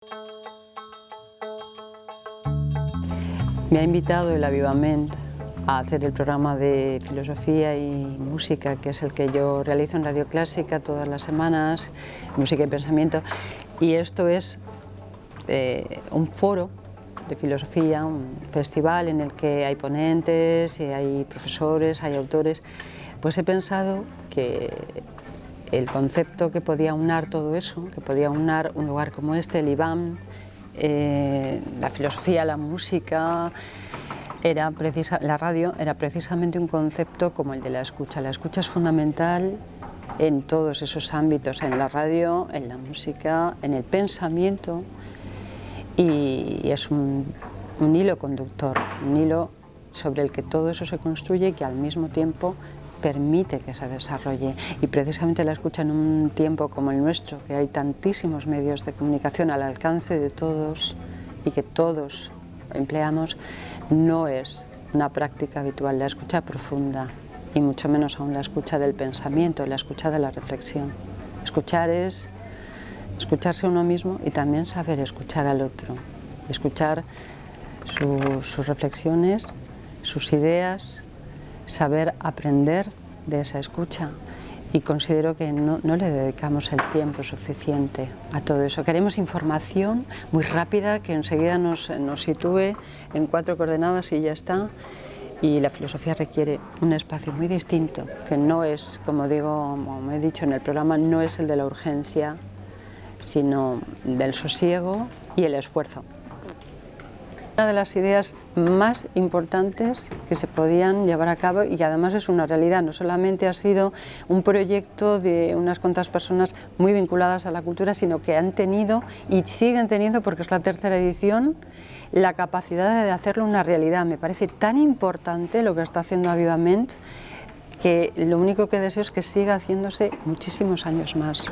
Me ha invitado el Avivament a hacer el programa de filosofía y música, que es el que yo realizo en Radio Clásica todas las semanas, música y pensamiento, y esto es un foro de filosofía, un festival en el que hay ponentes, y hay profesores, hay autores. Pues he pensado que el concepto que podía unar todo eso, que podía unar un lugar como este, el IVAM, la filosofía, la música, la radio, era precisamente un concepto como el de la escucha. La escucha es fundamental en todos esos ámbitos, en la radio, en la música, en el pensamiento, y es un hilo conductor, un hilo sobre el que todo eso se construye y que al mismo tiempo permite que se desarrolle. Y precisamente la escucha en un tiempo como el nuestro, que hay tantísimos medios de comunicación al alcance de todos y que todos empleamos, no es una práctica habitual. La escucha profunda, y mucho menos aún la escucha del pensamiento, la escucha de la reflexión. Escuchar es escucharse a uno mismo y también saber escuchar al otro, escuchar sus reflexiones, sus ideas, saber aprender de esa escucha. Y considero que no le dedicamos el tiempo suficiente a todo eso. Queremos información muy rápida que enseguida nos sitúe en 4 coordenadas y ya está. Y la filosofía requiere un espacio muy distinto, que no es, como digo, como he dicho en el programa, no es el de la urgencia, sino del sosiego y el esfuerzo. Una de las ideas más importantes que se podían llevar a cabo, y además es una realidad, no solamente ha sido un proyecto de unas cuantas personas muy vinculadas a la cultura, sino que han tenido y siguen teniendo, porque es la 3ª edición, la capacidad de hacerlo una realidad. Me parece tan importante lo que está haciendo Avivament, que lo único que deseo es que siga haciéndose muchísimos años más.